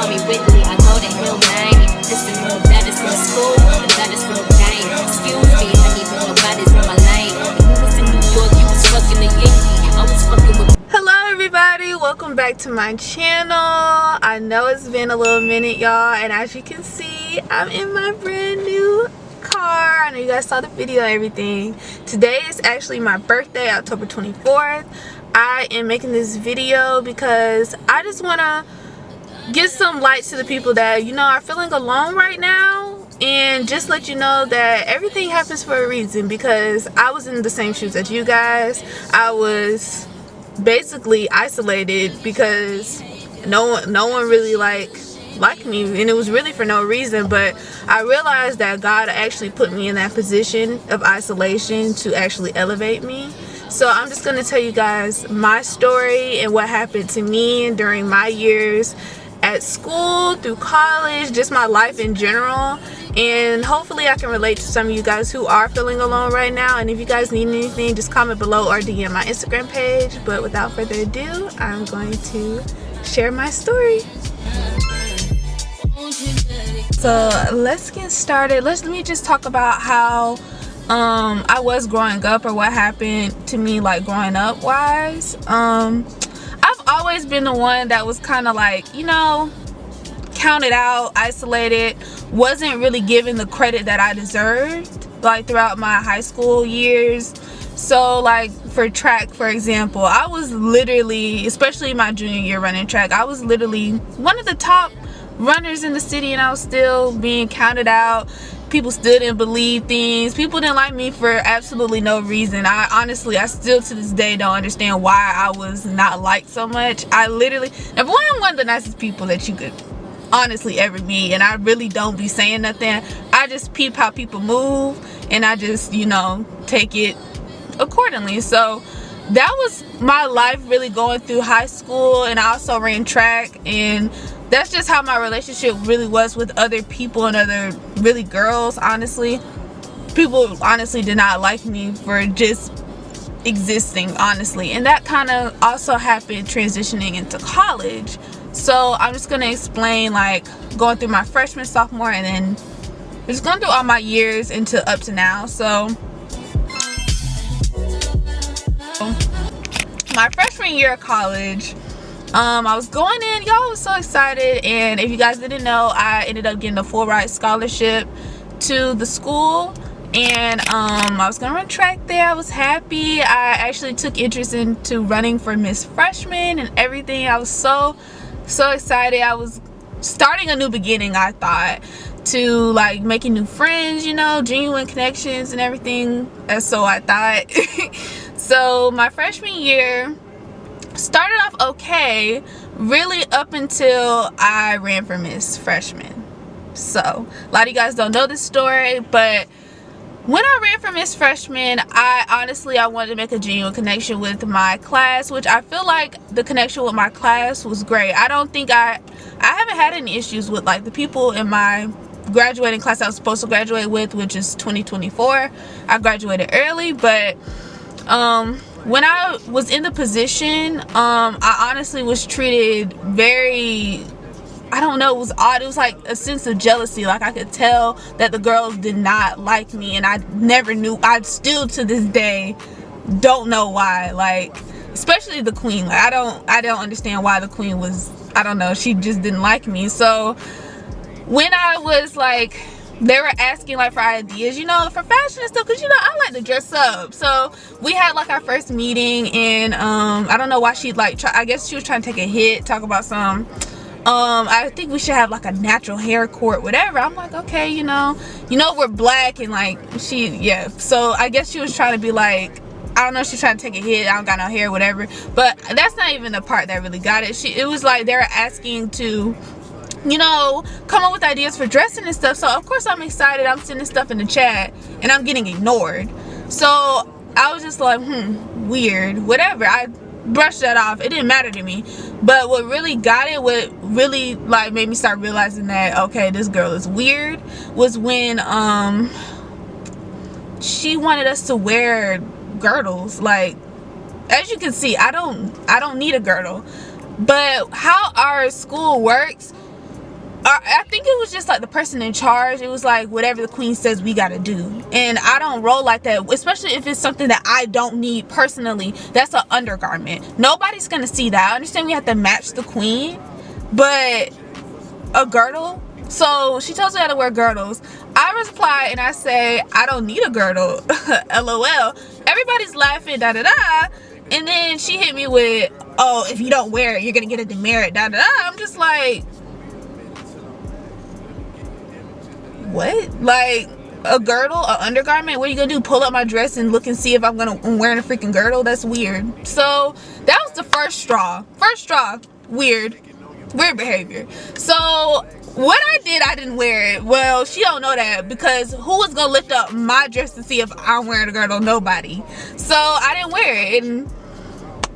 call me Whitney, I go to Hill, man. Listen, the baddest in school, the baddest in the game. Excuse me, honey, but nobody's in my lane. When you was in New York, you was fucking a Yankee. I was fucking with. Hello everybody, welcome back to my channel. I know it's been a little minute, y'all, and as you can see, I'm in my brand new car. I know you guys saw the video and everything. Today is actually my birthday, October 24th. I am making this video because I just want to give some light to the people that, you know, are feeling alone right now, and just let you know that everything happens for a reason, because I was in the same shoes as you guys. I was basically isolated because no one really liked me, and it was really for no reason. But I realized that God actually put me in that position of isolation to actually elevate me. So I'm just going to tell you guys my story and what happened to me during my years at school, through college, just my life in general. And hopefully I can relate to some of you guys who are feeling alone right now. And if you guys need anything, just comment below or DM my Instagram page. But without further ado, I'm going to share my story. So let's get started. Let me just talk about how I was growing up, or what happened to me like growing up wise. I've always been the one that was kind of like, you know, counted out, isolated, wasn't really given the credit that I deserved, like throughout my high school years. So like for track, for example, I was literally, especially my junior year running track, I was literally one of the top runners in the city, and I was still being counted out. People still didn't believe things. People didn't like me for absolutely no reason. I still to this day don't understand why I was not liked so much. I literally, number one, I'm one of the nicest people that you could honestly ever meet, and I really don't be saying nothing. I just peep how people move, and I just, you know, take it accordingly. So that was my life really going through high school, and I also ran track, and that's just how my relationship really was with other people and other really girls. Honestly, people honestly did not like me for just existing, honestly. And that kind of also happened transitioning into college. So I'm just gonna explain like going through my freshman, sophomore, and then just going through all my years into up to now. So my freshman year of college, I was going in, y'all, was so excited. And if you guys didn't know, I ended up getting a full ride scholarship to the school, and I was gonna run track there. I was happy. I actually took interest into running for Miss Freshman and everything. I was so excited. I was starting a new beginning, I thought, to like making new friends, you know, genuine connections and everything. And so I thought. So my freshman year started off okay, really, up until I ran for Miss Freshman. So a lot of you guys don't know this story, but when I ran for Miss Freshman, I wanted to make a genuine connection with my class, which I feel like the connection with my class was great. I don't think I haven't had any issues with like the people in my graduating class I was supposed to graduate with, which is 2024. I graduated early, but when I was in the position, I honestly was treated very, I don't know, it was odd. It was like a sense of jealousy. Like I could tell that the girls did not like me, and I never knew. I still to this day don't know why. Like especially the queen. Like I don't understand why the queen was, I don't know, she just didn't like me. So when I was like, they were asking like for ideas, you know, for fashion and stuff, because you know I like to dress up. So we had like our first meeting, and I don't know why she like I guess she was trying to take a hit, talk about some I think we should have like a natural hair court, whatever. I'm like, okay, you know we're black, and like yeah, so I guess she was trying to be like, I don't know, she's trying to take a hit, I don't got no hair, whatever. But that's not even the part that really got it. It was like they were asking to, you know, come up with ideas for dressing and stuff. So of course I'm excited. I'm sending stuff in the chat, and I'm getting ignored. So I was just like, weird, whatever. I brushed that off. It didn't matter to me. But what really got it, what really like made me start realizing that, okay, this girl is weird, was when she wanted us to wear girdles. Like, as you can see, I don't need a girdle. But how our school works, I think it was just like the person in charge. It was like whatever the queen says we gotta do, and I don't roll like that, especially if it's something that I don't need personally. That's an undergarment. Nobody's gonna see that. I understand we have to match the queen, but a girdle? So she tells me how to wear girdles. I reply and I say I don't need a girdle. LOL. Everybody's laughing, da da da, and then she hit me with, oh, if you don't wear it you're gonna get a demerit, da da da. I'm just like, what? Like, a girdle, an undergarment? What are you gonna do, pull up my dress and look and see if I'm wearing a freaking girdle? That's weird. So that was the first straw. Weird behavior. So what I didn't wear it. Well, she don't know that, because who was gonna lift up my dress to see if I'm wearing a girdle? Nobody. So I didn't wear it, and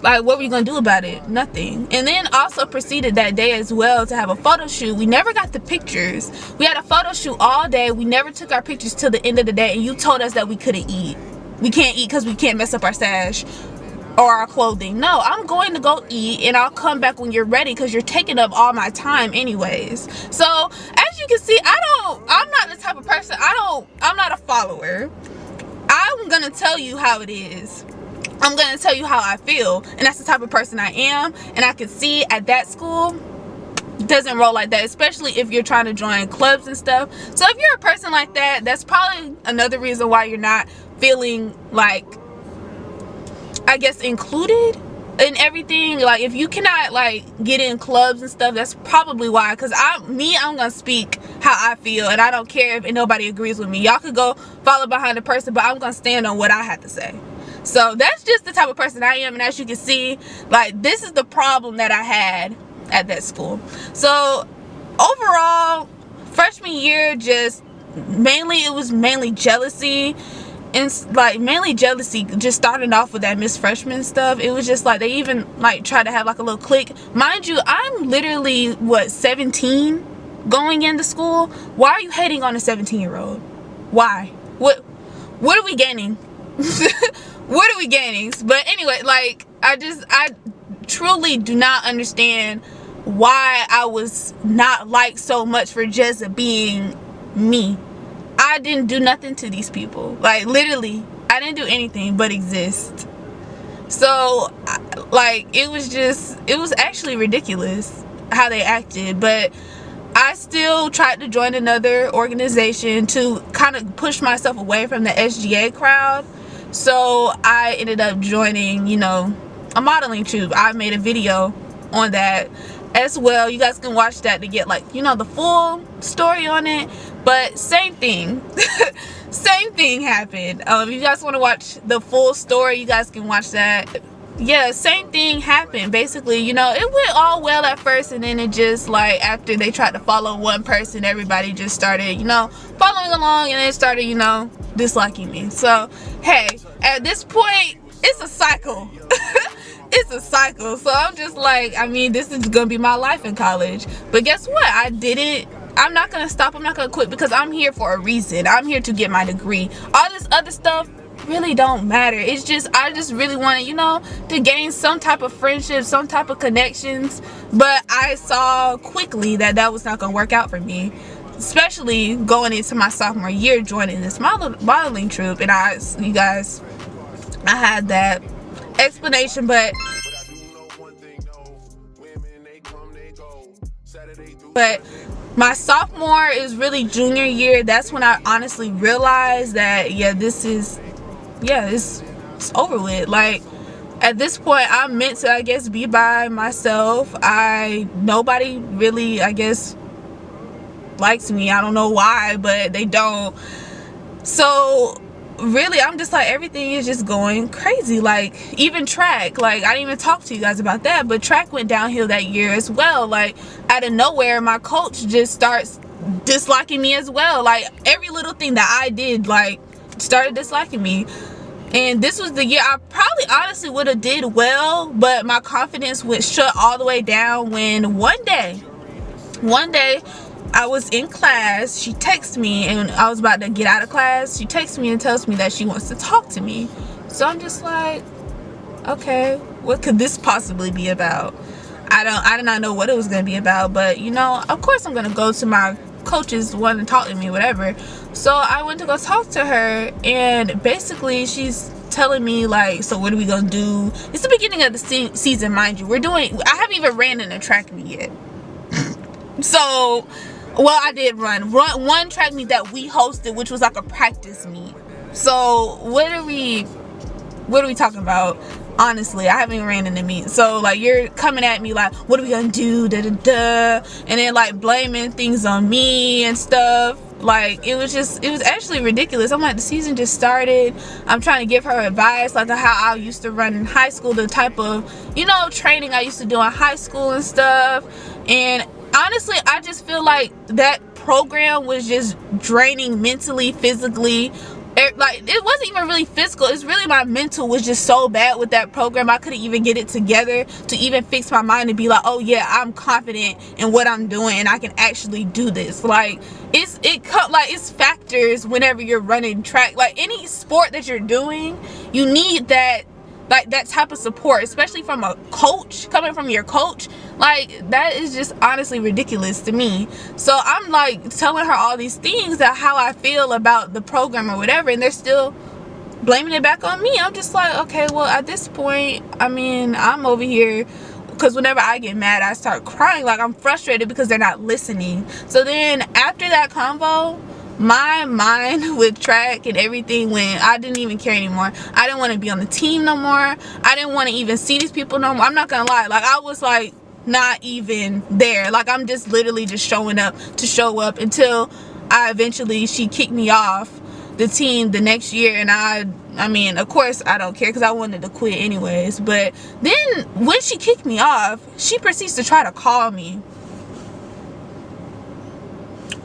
like, what were you gonna do about it? Nothing. And then also proceeded that day as well to have a photo shoot. We never got the pictures. We had a photo shoot all day. We never took our pictures till the end of the day, and you told us that we couldn't eat. We can't eat because we can't mess up our stash or our clothing. No, I'm going to go eat and I'll come back when you're ready, because you're taking up all my time anyways. So as you can see, I'm not the type of person, I'm not a follower. I'm gonna tell you how it is. I'm gonna tell you how I feel, and that's the type of person I am. And I can see at that school it doesn't roll like that, especially if you're trying to join clubs and stuff. So if you're a person like that, that's probably another reason why you're not feeling like, I guess, included in everything. Like, if you cannot like get in clubs and stuff, that's probably why. Because I'm gonna speak how I feel, and I don't care if nobody agrees with me. Y'all could go follow behind the person, but I'm gonna stand on what I have to say. So that's just the type of person I am. And as you can see, like, this is the problem that I had at that school. So overall, freshman year, it was mainly jealousy. And like, mainly jealousy, just starting off with that Miss Freshman stuff. It was just like, they even like tried to have like a little clique. Mind you, I'm literally, what, 17 going into school? Why are you hating on a 17-year-old? Why? What are we gaining? What are we gaining? But anyway, like, I truly do not understand why I was not liked so much for just being me. I didn't do nothing to these people. Like, literally, I didn't do anything but exist. So, like, it was actually ridiculous how they acted. But I still tried to join another organization to kind of push myself away from the SGA crowd. So I ended up joining, you know, a modeling troupe. I made a video on that as well. You guys can watch that to get, like, you know, the full story on it. But same thing. Same thing happened. If you guys want to watch the full story, you guys can watch that. Yeah, same thing happened. Basically, you know, it went all well at first, and then it just, like, after they tried to follow one person, everybody just started, you know, following along, and they started, you know, disliking me. So hey, at this point, it's a cycle. It's a cycle. So I'm just like, I mean, this is gonna be my life in college. But guess what? I'm not gonna stop. I'm not gonna quit, because I'm here for a reason. I'm here to get my degree. All this other stuff really don't matter. It's just, I just really wanted, you know, to gain some type of friendship, some type of connections. But I saw quickly that that was not gonna work out for me, especially going into my sophomore year, joining this modeling troupe. And you guys, I had that explanation. But my sophomore is really junior year. That's when I honestly realized that, yeah, it's over with. Like, at this point, I'm meant to, I guess, be by myself. Nobody really, I guess, likes me. I don't know why, but they don't. So really, I'm just like, everything is just going crazy. Like, even track, like, I didn't even talk to you guys about that, but track went downhill that year as well. Like, out of nowhere, my coach just starts disliking me as well. Like, every little thing that I did, like, started disliking me. And this was the year I probably honestly would have did well, but my confidence went shut all the way down when one day I was in class. She texted me, and I was about to get out of class. She texts me and tells me that she wants to talk to me. So I'm just like, okay, what could this possibly be about? I did not know what it was going to be about, but you know, of course I'm going to go to my coaches wanting to talk to me, whatever. So I went to go talk to her, and basically she's telling me like, so what are we gonna do? It's the beginning of the season, mind you. I haven't even ran in a track meet yet. So, well, I did run one track meet that we hosted, which was like a practice meet. So what are we talking about? Honestly, I haven't even ran in the meet. So like, you're coming at me like, what are we gonna do, da da da, and then like blaming things on me and stuff. Like, it was actually ridiculous. I'm like, the season just started. I'm trying to give her advice, like how I used to run in high school, the type of, you know, training I used to do in high school and stuff. And honestly, I just feel like that program was just draining mentally, physically. Like, it wasn't even really physical. It's really my mental was just so bad with that program. I couldn't even get it together to even fix my mind and be like, oh yeah, I'm confident in what I'm doing and I can actually do this. Like, it's factors whenever you're running track. Like, any sport that you're doing, you need that, like, that type of support, especially from a coach, coming from your coach. Like, that is just honestly ridiculous to me. So I'm like telling her all these things, that how I feel about the program or whatever, and they're still blaming it back on me. I'm just like, okay, well, at this point, I mean, I'm over here, because whenever I get mad, I start crying. Like, I'm frustrated because they're not listening. So then after that convo, my mind with track and everything went, I didn't even care anymore. I didn't want to be on the team no more. I didn't want to even see these people no more. I'm not gonna lie, like, I was like not even there. Like, I'm just literally just showing up to show up, until she kicked me off the team the next year. And I mean, of course I don't care, because I wanted to quit anyways. But then when she kicked me off, she proceeds to try to call me.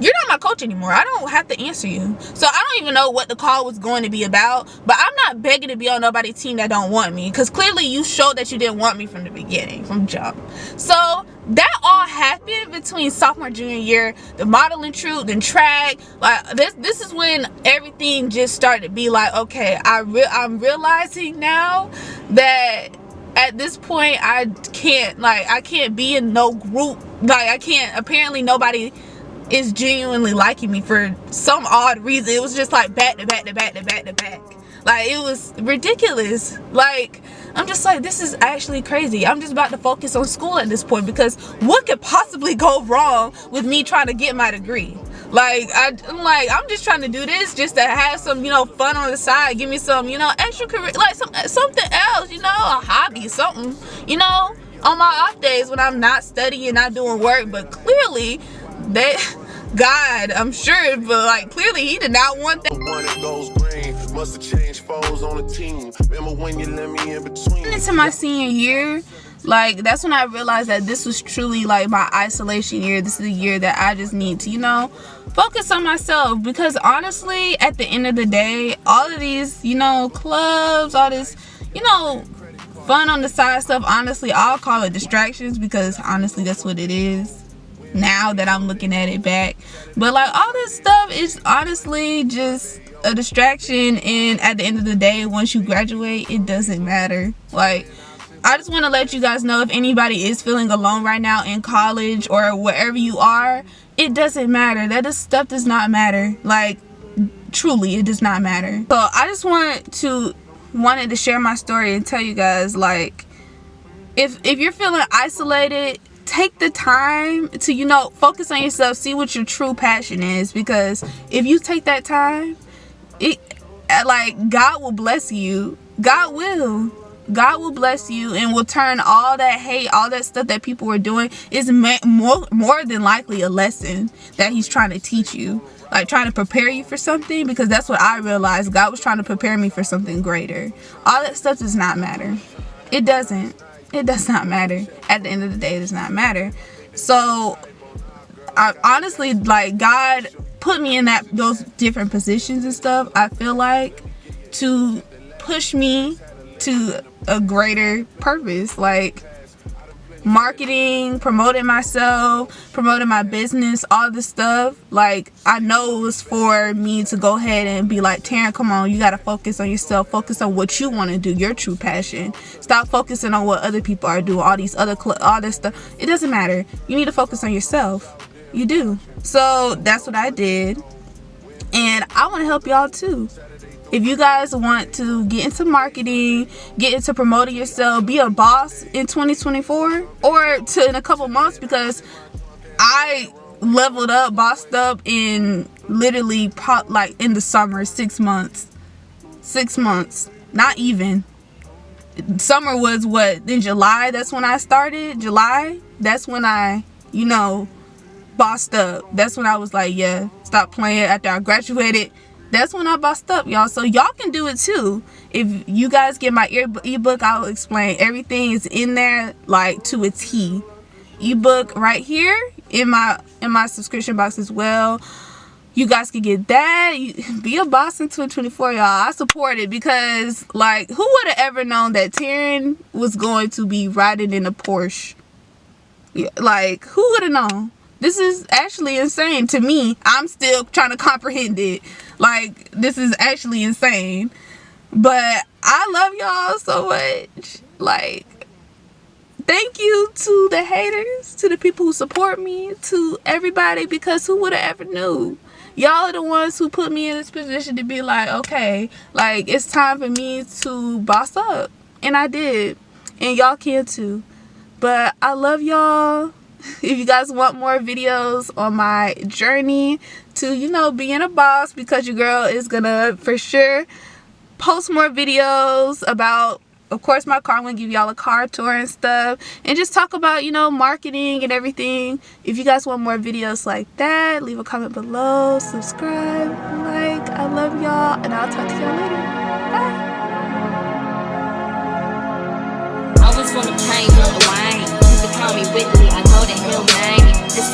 You're not my coach anymore. I don't have to answer you. So I don't even know what the call was going to be about. But I'm not begging to be on nobody's team that don't want me, because clearly you showed that you didn't want me from the beginning, from jump. So that all happened between sophomore, junior year, the modeling troop, then track. Like, this is when everything just started to be like, okay, I'm realizing now that at this point I can't be in no group. Like, I can't, apparently nobody is genuinely liking me for some odd reason. It was just like back to back to back to back to back. Like, it was ridiculous. Like, I'm just like, this is actually crazy. I'm just about to focus on school at this point, because what could possibly go wrong with me trying to get my degree? Like, I'm just trying to do this just to have some, you know, fun on the side, give me some, you know, extra career, like something else, you know, a hobby, something, you know, on my off days when I'm not studying, not doing work. But clearly that God, I'm sure, but like, clearly he did not want that. Must have changed foes on the team. Remember when you let me in between? Into my senior year, like, that's when I realized that this was truly like my isolation year. This is the year that I just need to, you know, focus on myself. Because honestly, at the end of the day, all of these, you know, clubs, all this, you know, fun on the side stuff, honestly, I'll call it distractions, because honestly that's what it is now that I'm looking at it back. But like, all this stuff is honestly just a distraction, and at the end of the day, once you graduate, it doesn't matter. Like, I just want to let you guys know, if anybody is feeling alone right now in college or wherever you are, it doesn't matter. That stuff does not matter. Like, truly, it does not matter. So I just wanted to share my story and tell you guys, like, if you're feeling isolated, take the time to, you know, focus on yourself, see what your true passion is. Because if you take that time, like, God will bless you. God will bless you, and will turn all that hate, all that stuff that people were doing, is more than likely a lesson that he's trying to teach you, like trying to prepare you for something. Because that's what I realized. God was trying to prepare me for something greater. All that stuff does not matter. It doesn't. It does not matter. At the end of the day, it does not matter. So I honestly, like, God put me in those different positions and stuff, I feel like, to push me to a greater purpose. Like, marketing, promoting myself, promoting my business, all this stuff, like, I know it was for me to go ahead and be like, Taryn, come on, you gotta focus on yourself, focus on what you want to do, your true passion. Stop focusing on what other people are doing, all these other all this stuff. It doesn't matter. You need to focus on yourself. You do. So that's what I did, and I want to help y'all too. If you guys want to get into marketing, get into promoting yourself, be a boss in 2024 or in a couple months, because I leveled up, bossed up in literally like in the summer, 6 months. 6 months. Not even. Summer was what? In July, that's when I started. July, that's when I, bossed up. That's when I was like, yeah, stop playing. After I graduated, that's when I bossed up, y'all. So y'all can do it too. If you guys get my ebook, I'll explain. Everything is in there, like, to a T. Ebook right here in my subscription box as well. You guys can get that. Be a boss in 2024, y'all. I support it, because, like, who would have ever known that Taryn was going to be riding in a Porsche? Yeah, like, who would have known? This is actually insane to me. I'm still trying to comprehend it. Like, this is actually insane. But I love y'all so much. Like, thank you to the haters, to the people who support me, to everybody, because who would have ever knew? Y'all are the ones who put me in this position to be like, okay, like, it's time for me to boss up. And I did. And y'all can too. But I love y'all. If you guys want more videos on my journey to, being a boss, because your girl is gonna for sure post more videos about, of course, my car. I'm gonna give y'all a car tour and stuff, and just talk about, marketing and everything. If you guys want more videos like that, leave a comment below, subscribe, like. I love y'all, and I'll talk to y'all later. Bye. I was on the plane, on the wine. You can call me Whitley, I know that hill, man. This